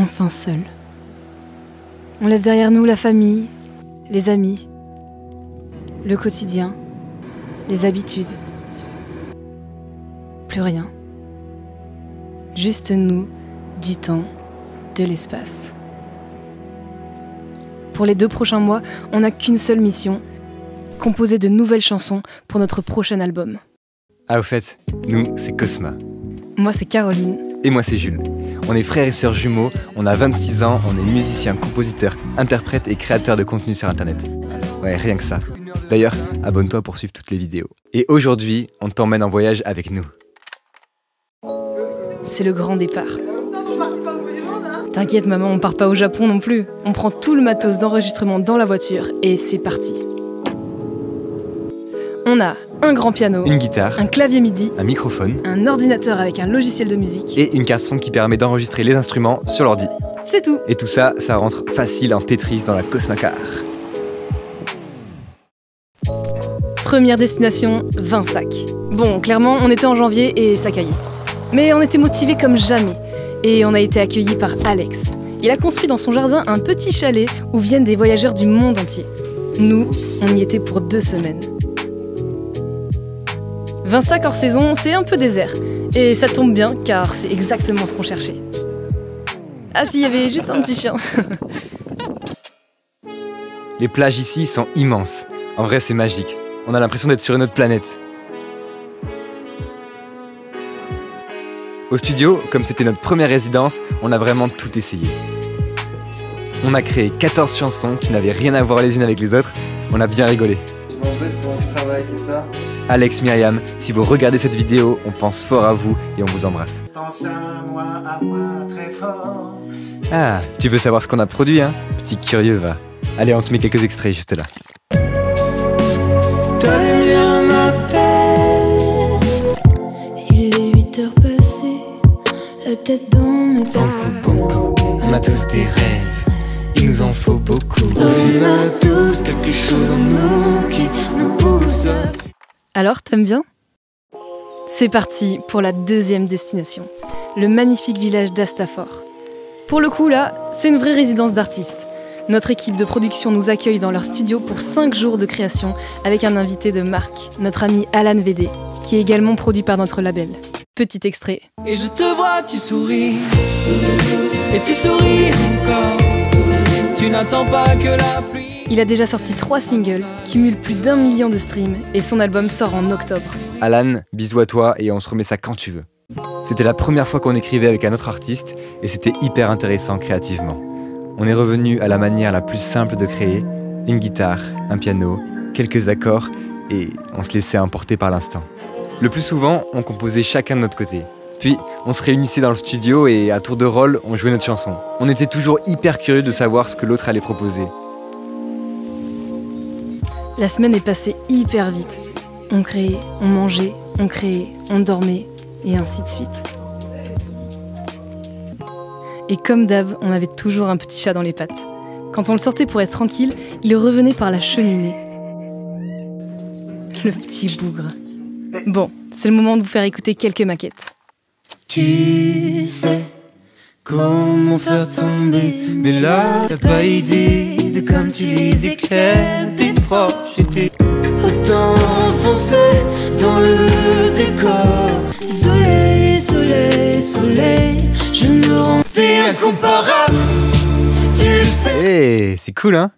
enfin seuls. On laisse derrière nous la famille, les amis, le quotidien, les habitudes. Plus rien. Juste nous, du temps, de l'espace. Pour les 2 prochains mois, on n'a qu'une seule mission, composer de nouvelles chansons pour notre prochain album. Ah, au fait, nous, c'est Cosma. Moi, c'est Caroline. Et moi, c'est Jules. On est frères et sœurs jumeaux, on a 26 ans, on est musiciens, compositeurs, interprètes et créateurs de contenu sur Internet. Ouais, rien que ça. D'ailleurs, abonne-toi pour suivre toutes les vidéos. Et aujourd'hui, on t'emmène en voyage avec nous. C'est le grand départ. T'inquiète maman, on part pas au Japon non plus. On prend tout le matos d'enregistrement dans la voiture et c'est parti. On a un grand piano, une guitare, un clavier MIDI, un microphone, un ordinateur avec un logiciel de musique et une carte son qui permet d'enregistrer les instruments sur l'ordi. C'est tout. Et tout ça, ça rentre facile en Tetris dans la Cosma Car. Première destination, Vinsac. Bon, clairement, on était en janvier et ça caillait. Mais on était motivés comme jamais. Et on a été accueillis par Alex. Il a construit dans son jardin un petit chalet où viennent des voyageurs du monde entier. Nous, on y était pour 2 semaines. Vinsac hors saison, c'est un peu désert. Et ça tombe bien, car c'est exactement ce qu'on cherchait. Ah si, il y avait juste un petit chien. Les plages ici sont immenses. En vrai, c'est magique. On a l'impression d'être sur une autre planète. Au studio, comme c'était notre première résidence, on a vraiment tout essayé. On a créé 14 chansons qui n'avaient rien à voir les unes avec les autres. On a bien rigolé. En fait, comment tu travailles, c'est ça? Alex, Myriam, si vous regardez cette vidéo, on pense fort à vous et on vous embrasse. Pense à moi, très fort. Ah, tu veux savoir ce qu'on a produit, hein? Petit curieux, va. Allez, on te met quelques extraits juste là. Il est 8h passées, la tête dans mes Banco, on a tous des rêves, il nous en faut beaucoup. On a tous quelque chose en nous qui nous pousse. Alors, t'aimes bien? C'est parti pour la 2e destination, le magnifique village d'Astafor. Pour le coup, là, c'est une vraie résidence d'artistes. Notre équipe de production nous accueille dans leur studio pour 5 jours de création avec un invité de marque, notre ami Alan VD, qui est également produit par notre label. Petit extrait. Et je te vois, tu souris, et tu souris encore. Tu n'attends pas que la pluie. Il a déjà sorti 3 singles, cumule plus d'1 million de streams et son album sort en octobre. Alan, bisous à toi et on se remet ça quand tu veux. C'était la première fois qu'on écrivait avec un autre artiste et c'était hyper intéressant créativement. On est revenu à la manière la plus simple de créer, une guitare, un piano, quelques accords et on se laissait emporter par l'instant. Le plus souvent, on composait chacun de notre côté. Puis, on se réunissait dans le studio et à tour de rôle, on jouait notre chanson. On était toujours hyper curieux de savoir ce que l'autre allait proposer. La semaine est passée hyper vite. On créait, on mangeait, on créait, on dormait et ainsi de suite. Et comme d'hab, on avait toujours un petit chat dans les pattes. Quand on le sortait pour être tranquille, il revenait par la cheminée. Le petit bougre. Bon, c'est le moment de vous faire écouter quelques maquettes. Tu sais comment faire tomber, mais là t'as pas idée de comme tu les éclairs des proches. J'étais autant enfoncé dans le décor. Soleil, soleil, soleil, je me rendais incomparable. Tu le sais. Hey, c'est cool, hein?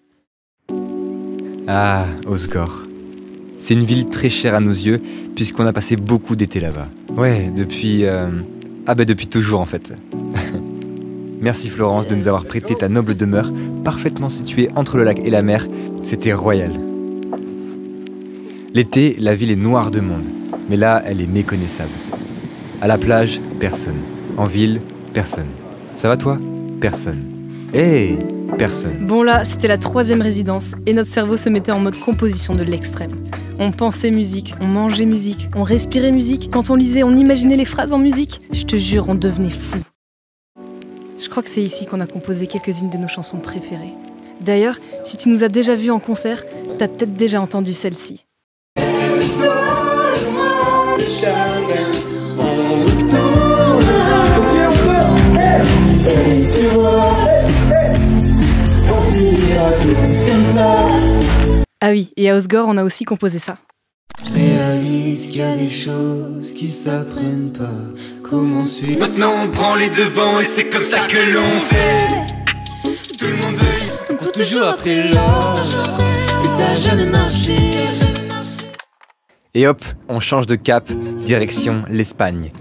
Ah, Osgore. C'est une ville très chère à nos yeux, puisqu'on a passé beaucoup d'été là-bas. Ouais, depuis toujours en fait. Merci Florence de nous avoir prêté ta noble demeure, parfaitement située entre le lac et la mer. C'était royal. L'été, la ville est noire de monde, mais là, elle est méconnaissable. À la plage, personne. En ville, personne. Ça va toi? Personne. Hey, personne. Bon là, c'était la 3e résidence et notre cerveau se mettait en mode composition de l'extrême. On pensait musique, on mangeait musique, on respirait musique. Quand on lisait, on imaginait les phrases en musique. Je te jure, on devenait fou. Je crois que c'est ici qu'on a composé quelques-unes de nos chansons préférées. D'ailleurs, si tu nous as déjà vus en concert, t'as peut-être déjà entendu celle-ci. On retourne. oui, et à Osgore, on a aussi composé ça. Je réalise qu'il y a des choses qui s'apprennent pas. Comment suivre? Maintenant on prend les devants et c'est comme ça que l'on fait. Tout le monde veut, on court toujours après l'or, et ça a jamais marché. Et hop, on change de cap, direction l'Espagne.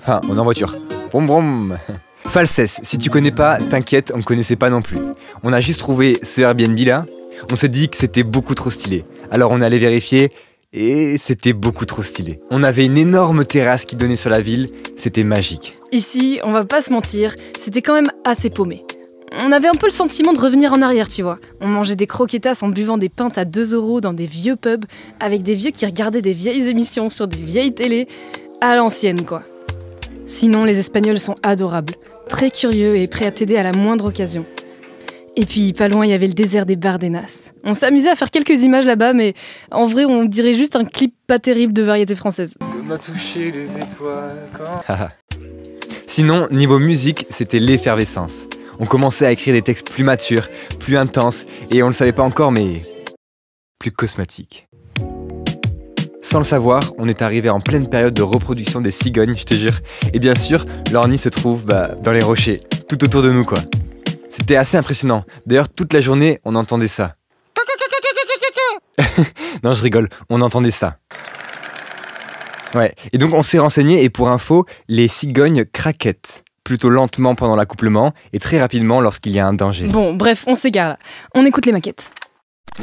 Enfin, on est en voiture. Vroom vroom. Falses, si tu connais pas, t'inquiète, on ne connaissait pas non plus. On a juste trouvé ce Airbnb là, on s'est dit que c'était beaucoup trop stylé. Alors on est allé vérifier, et c'était beaucoup trop stylé. On avait une énorme terrasse qui donnait sur la ville, c'était magique. Ici, on va pas se mentir, c'était quand même assez paumé. On avait un peu le sentiment de revenir en arrière, tu vois. On mangeait des croquetas en buvant des pintes à 2 € dans des vieux pubs, avec des vieux qui regardaient des vieilles émissions sur des vieilles télés, à l'ancienne quoi. Sinon, les Espagnols sont adorables, très curieux et prêts à t'aider à la moindre occasion. Et puis, pas loin, il y avait le désert des Bardenas. On s'amusait à faire quelques images là-bas, mais en vrai, on dirait juste un clip pas terrible de variété française. On m'a touché les étoiles quand... Sinon, niveau musique, c'était l'effervescence. On commençait à écrire des textes plus matures, plus intenses, et on le savait pas encore, mais plus cosmétiques. Sans le savoir, on est arrivé en pleine période de reproduction des cigognes, je te jure. Et bien sûr, leur nid se trouve dans les rochers, tout autour de nous quoi. C'était assez impressionnant. D'ailleurs, toute la journée, on entendait ça. Non, je rigole, on entendait ça. Ouais, et donc on s'est renseigné et pour info, les cigognes craquettent. Plutôt lentement pendant l'accouplement et très rapidement lorsqu'il y a un danger. Bon, bref, on s'égare là. On écoute les maquettes.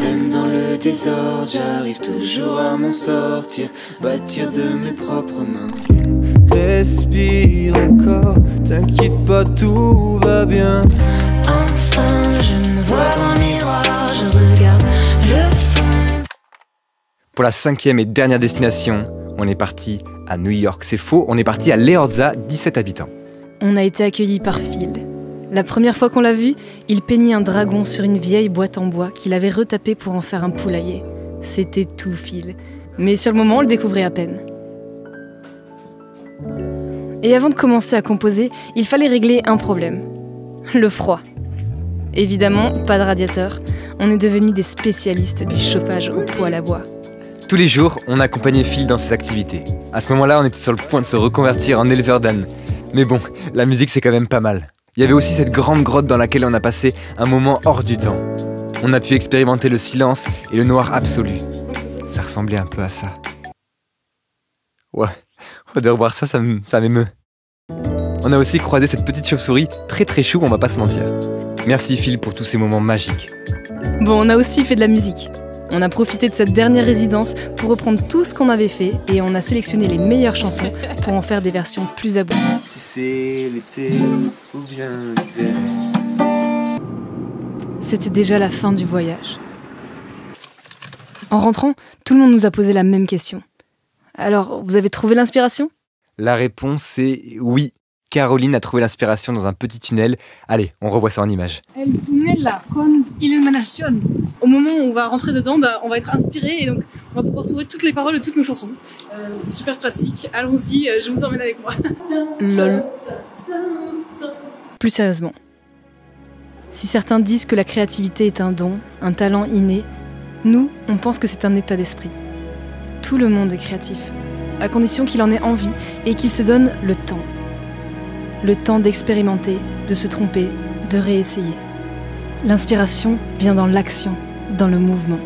Même dans le désordre, j'arrive toujours à m'en sortir, bâtir de mes propres mains. Respire encore, t'inquiète pas, tout va bien. Enfin, je me vois dans le miroir, je regarde le fond. Pour la 5e et dernière destination, on est parti à New York. C'est faux, on est parti à Leorza, 17 habitants. On a été accueillis par Phil. La première fois qu'on l'a vu, il peignait un dragon sur une vieille boîte en bois qu'il avait retapée pour en faire un poulailler. C'était tout Phil. Mais sur le moment, on le découvrait à peine. Et avant de commencer à composer, il fallait régler un problème. Le froid. Évidemment, pas de radiateur. On est devenus des spécialistes du chauffage au poêle à bois. Tous les jours, on accompagnait Phil dans ses activités. À ce moment-là, on était sur le point de se reconvertir en éleveur d'ânes. Mais bon, la musique c'est quand même pas mal. Il y avait aussi cette grande grotte dans laquelle on a passé un moment hors du temps. On a pu expérimenter le silence et le noir absolu. Ça ressemblait un peu à ça. Ouais, de revoir ça, ça m'émeut. On a aussi croisé cette petite chauve-souris très chou, on va pas se mentir. Merci Phil pour tous ces moments magiques. Bon, on a aussi fait de la musique. On a profité de cette dernière résidence pour reprendre tout ce qu'on avait fait et on a sélectionné les meilleures chansons pour en faire des versions plus abouties. Si c'est l'été ou bien l'hiver. C'était déjà la fin du voyage. En rentrant, tout le monde nous a posé la même question. Alors, vous avez trouvé l'inspiration ? La réponse est oui. Caroline a trouvé l'inspiration dans un petit tunnel. Allez, on revoit ça en images. El tunnel là, con illumination. Au moment où on va rentrer dedans, on va être inspiré et donc on va pouvoir trouver toutes les paroles de toutes nos chansons. C'est super pratique. Allons-y, je vous emmène avec moi. Lol. Plus sérieusement. Si certains disent que la créativité est un don, un talent inné, nous, on pense que c'est un état d'esprit. Tout le monde est créatif, à condition qu'il en ait envie et qu'il se donne le temps. Le temps d'expérimenter, de se tromper, de réessayer. L'inspiration vient dans l'action, dans le mouvement.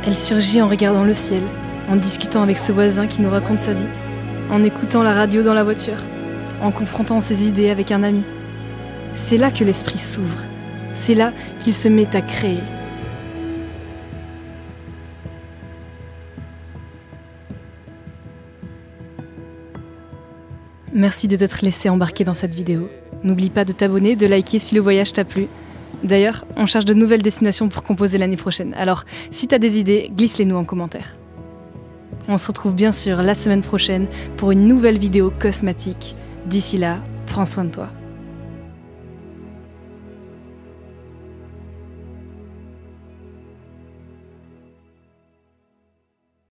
Elle surgit en regardant le ciel, en discutant avec ce voisin qui nous raconte sa vie, en écoutant la radio dans la voiture, en confrontant ses idées avec un ami. C'est là que l'esprit s'ouvre, c'est là qu'il se met à créer. Merci de t'être laissé embarquer dans cette vidéo. N'oublie pas de t'abonner, de liker si le voyage t'a plu. D'ailleurs, on cherche de nouvelles destinations pour composer l'année prochaine. Alors, si t'as des idées, glisse-les-nous en commentaire. On se retrouve bien sûr la semaine prochaine pour une nouvelle vidéo cosmétique. D'ici là, prends soin de toi.